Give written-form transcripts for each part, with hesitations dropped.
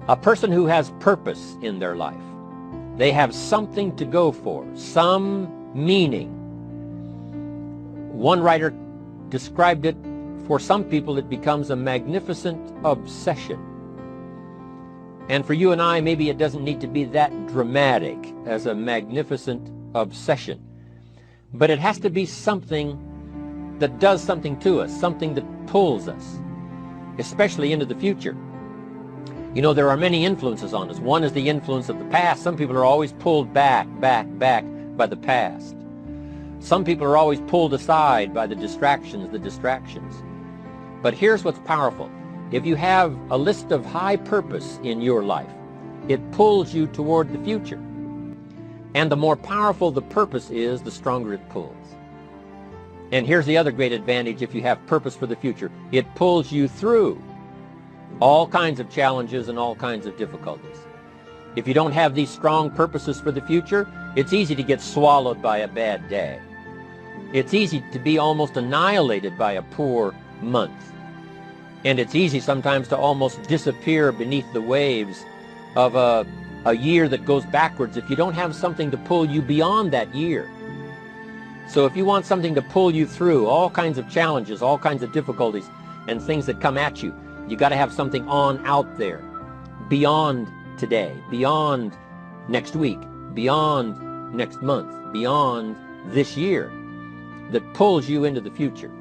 A person who has purpose in their life. They have something to go for, some meaning. One writer described it, for some people it becomes a magnificent obsession. And for you and I, maybe it doesn't need to be that dramatic as a magnificent obsession. But it has to be something that does something to us, something that pulls us, especially into the future. You know, there are many influences on us. One is the influence of the past. Some people are always pulled back by the past. Some people are always pulled aside by the distractions. But here's what's powerful. If you have a list of high purpose in your life, it pulls you toward the future. And the more powerful the purpose is, the stronger it pulls. And here's the other great advantage if you have purpose for the future. It pulls you through all kinds of challenges and all kinds of difficulties. If you don't have these strong purposes for the future, it's easy to get swallowed by a bad day. It's easy to be almost annihilated by a poor month. And it's easy sometimes to almost disappear beneath the waves of a year that goes backwards if you don't have something to pull you beyond that year. So if you want something to pull you through all kinds of challenges, all kinds of difficulties and things that come at you, you got to have something on out there, beyond today, beyond next week, beyond next month, beyond this year, that pulls you into the future.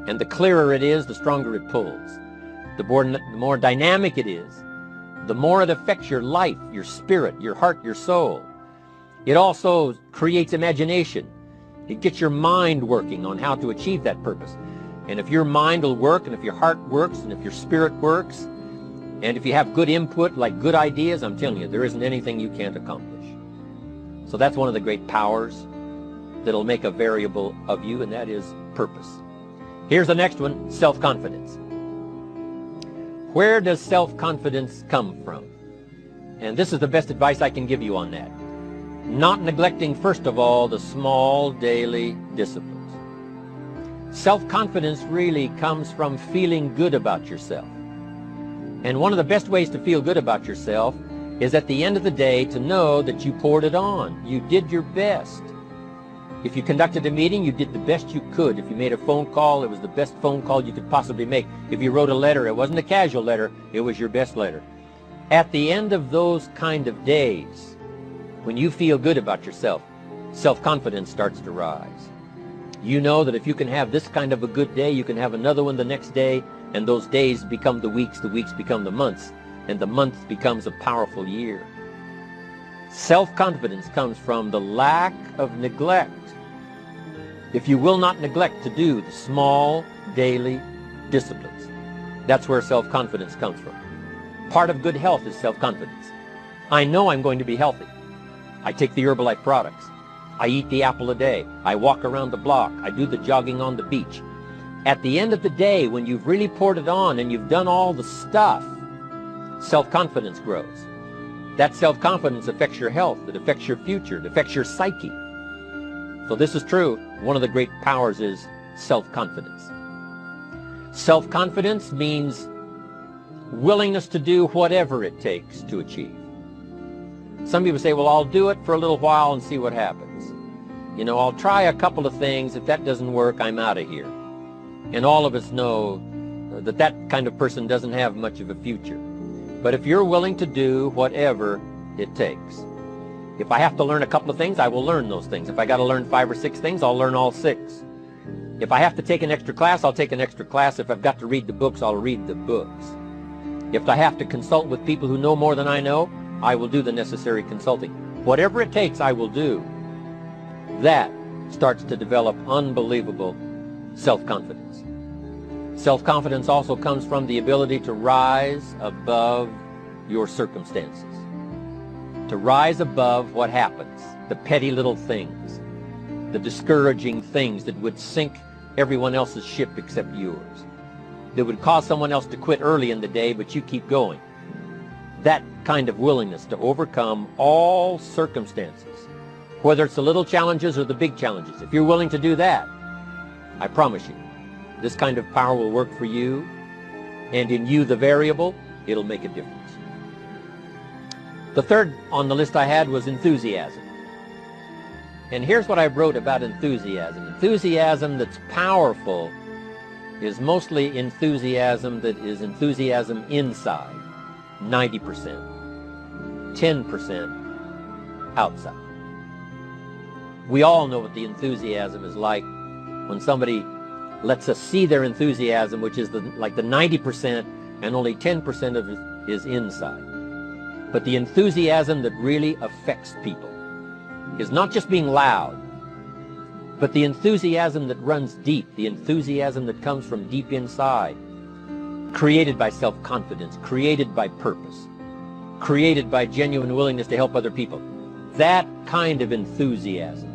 And the clearer it is, the stronger it pulls. The more dynamic it is, the more it affects your life, your spirit, your heart, your soul. It also creates imagination. It gets your mind working on how to achieve that purpose. And if your mind will work, and if your heart works, and if your spirit works, and if you have good input, like good ideas, I'm telling you, there isn't anything you can't accomplish. So that's one of the great powers that'll make a variable of you, and that is purpose. Here's the next one, self-confidence. Where does self-confidence come from? And this is the best advice I can give you on that. Not neglecting, first of all, the small daily disciplines. Self-confidence really comes from feeling good about yourself. And one of the best ways to feel good about yourself is at the end of the day to know that you poured it on. You did your best. If you conducted a meeting, you did the best you could. If you made a phone call, it was the best phone call you could possibly make. If you wrote a letter, it wasn't a casual letter, it was your best letter. At the end of those kind of days, when you feel good about yourself, self-confidence starts to rise. You know that if you can have this kind of a good day, you can have another one the next day, and those days become the weeks become the months, and the month becomes a powerful year. Self-confidence comes from the lack of neglect. If you will not neglect to do the small daily disciplines, that's where self-confidence comes from. Part of good health is self-confidence. I know I'm going to be healthy. I take the Herbalife products. I eat the apple a day. I walk around the block. I do the jogging on the beach. At the end of the day, when you've really poured it on and you've done all the stuff, self-confidence grows. That self-confidence affects your health. It affects your future. It affects your psyche. So this is true. One of the great powers is self-confidence. Self-confidence means willingness to do whatever it takes to achieve. Some people say, well, I'll do it for a little while and see what happens. You know, I'll try a couple of things. If that doesn't work, I'm out of here. And all of us know that that kind of person doesn't have much of a future. But if you're willing to do whatever it takes, if I have to learn a couple of things, I will learn those things. If I got to learn 5 or 6 things, I'll learn all 6. If I have to take an extra class, I'll take an extra class. If I've got to read the books, I'll read the books. If I have to consult with people who know more than I know, I will do the necessary consulting. Whatever it takes, I will do. That starts to develop unbelievable self-confidence. Self-confidence also comes from the ability to rise above your circumstances. To rise above what happens, the petty little things, the discouraging things that would sink everyone else's ship except yours, that would cause someone else to quit early in the day, but you keep going. That kind of willingness to overcome all circumstances, whether it's the little challenges or the big challenges. If you're willing to do that, I promise you, this kind of power will work for you, and in you, the variable, it'll make a difference. The third on the list I had was enthusiasm. And here's what I wrote about enthusiasm. Enthusiasm that's powerful is mostly enthusiasm that is enthusiasm inside, 90%, 10% outside. We all know what the enthusiasm is like when somebody lets us see their enthusiasm, which is like the 90%, and only 10% of it is inside. But the enthusiasm that really affects people is not just being loud, but the enthusiasm that runs deep, the enthusiasm that comes from deep inside, created by self-confidence, created by purpose, created by genuine willingness to help other people. That kind of enthusiasm,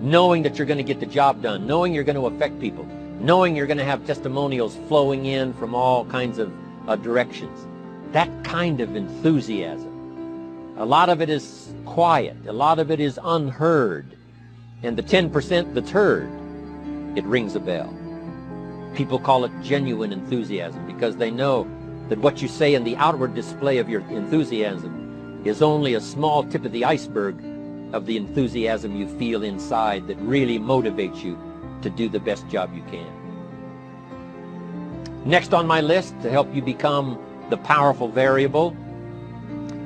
knowing that you're going to get the job done, knowing you're going to affect people, knowing you're going to have testimonials flowing in from all kinds of directions. That kind of enthusiasm. A lot of it is quiet. A lot of it is unheard. And the 10% that's heard, it rings a bell. People call it genuine enthusiasm because they know that what you say in the outward display of your enthusiasm is only a small tip of the iceberg of the enthusiasm you feel inside that really motivates you to do the best job you can. Next on my list to help you become the powerful variable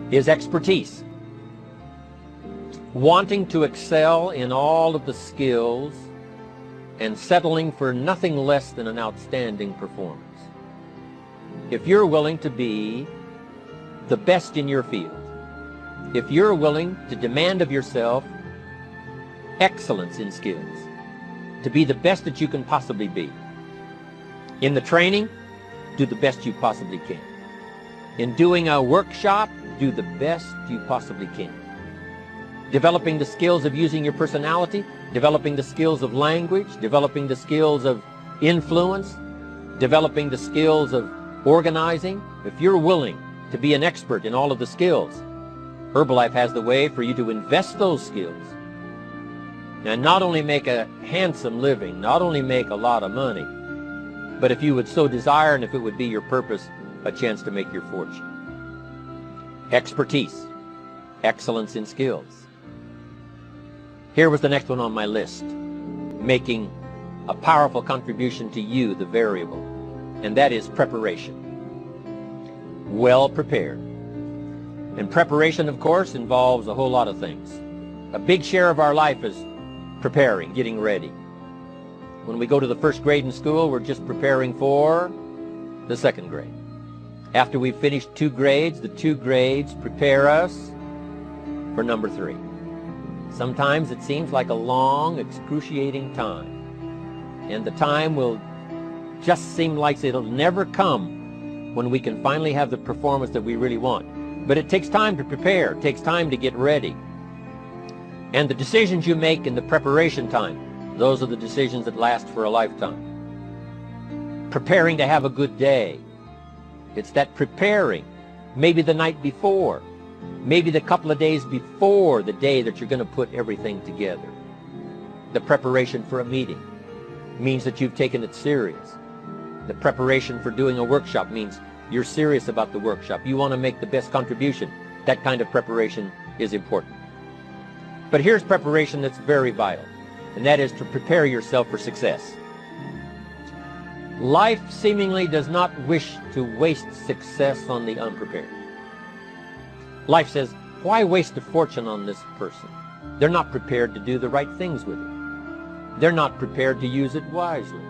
is expertise. Wanting to excel in all of the skills and settling for nothing less than an outstanding performance. If you're willing to be the best in your field, if you're willing to demand of yourself excellence in skills, to be the best that you can possibly be. In the training, do the best you possibly can. In doing a workshop, do the best you possibly can. Developing the skills of using your personality, developing the skills of language, developing the skills of influence, developing the skills of organizing. If you're willing to be an expert in all of the skills, Herbalife has the way for you to invest those skills and not only make a handsome living, not only make a lot of money, but if you would so desire and if it would be your purpose, a chance to make your fortune. Expertise, excellence in skills. Here was the next one on my list, making a powerful contribution to you, the variable, and that is preparation. Well prepared. And preparation, of course, involves a whole lot of things. A big share of our life is preparing, getting ready. When we go to the first grade in school, we're just preparing for the second grade. After we've finished 2 grades, the 2 grades prepare us for number 3. Sometimes it seems like a long, excruciating time. And the time will just seem like it'll never come when we can finally have the performance that we really want. But it takes time to prepare. It takes time to get ready. And the decisions you make in the preparation time, those are the decisions that last for a lifetime. Preparing to have a good day. It's that preparing, maybe the night before, maybe the couple of days before the day that you're going to put everything together. The preparation for a meeting means that you've taken it serious. The preparation for doing a workshop means you're serious about the workshop. You want to make the best contribution. That kind of preparation is important. But here's preparation that's very vital, and that is to prepare yourself for success. Life seemingly does not wish to waste success on the unprepared. Life says, why waste a fortune on this person? They're not prepared to do the right things with it. They're not prepared to use it wisely.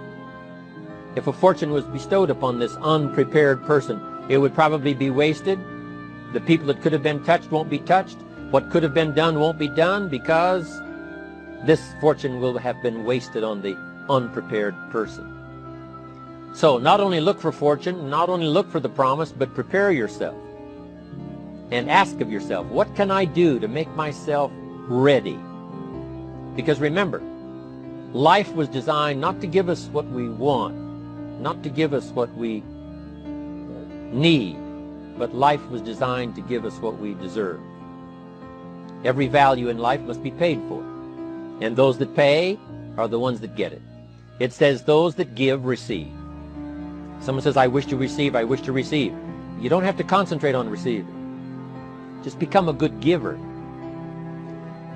If a fortune was bestowed upon this unprepared person, it would probably be wasted. The people that could have been touched won't be touched. What could have been done won't be done because this fortune will have been wasted on the unprepared person. So not only look for fortune, not only look for the promise, but prepare yourself. And ask of yourself, what can I do to make myself ready? Because remember, life was designed not to give us what we want, not to give us what we need, but life was designed to give us what we deserve. Every value in life must be paid for, and those that pay are the ones that get it. It says those that give receive. Someone says, I wish to receive, I wish to receive. You don't have to concentrate on receiving. Just become a good giver.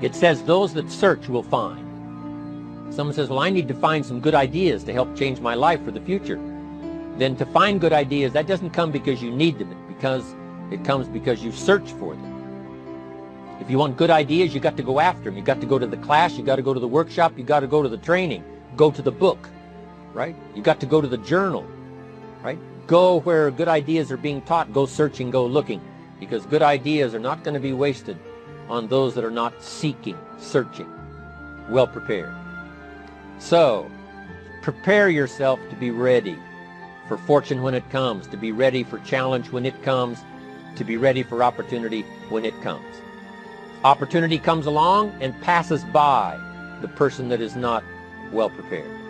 It says those that search will find. Someone says, well, I need to find some good ideas to help change my life for the future. Then to find good ideas, that doesn't come because you need them, it comes because you search for them. If you want good ideas, you got to go after them. You got to go to the class, you got to go to the workshop, you got to go to the training, go to the book, right? You got to go to the journal, right? Go where good ideas are being taught, go searching, go looking, because good ideas are not going to be wasted on those that are not seeking, searching, well prepared. So, prepare yourself to be ready for fortune when it comes, to be ready for challenge when it comes, to be ready for opportunity when it comes. Opportunity comes along and passes by the person that is not well prepared.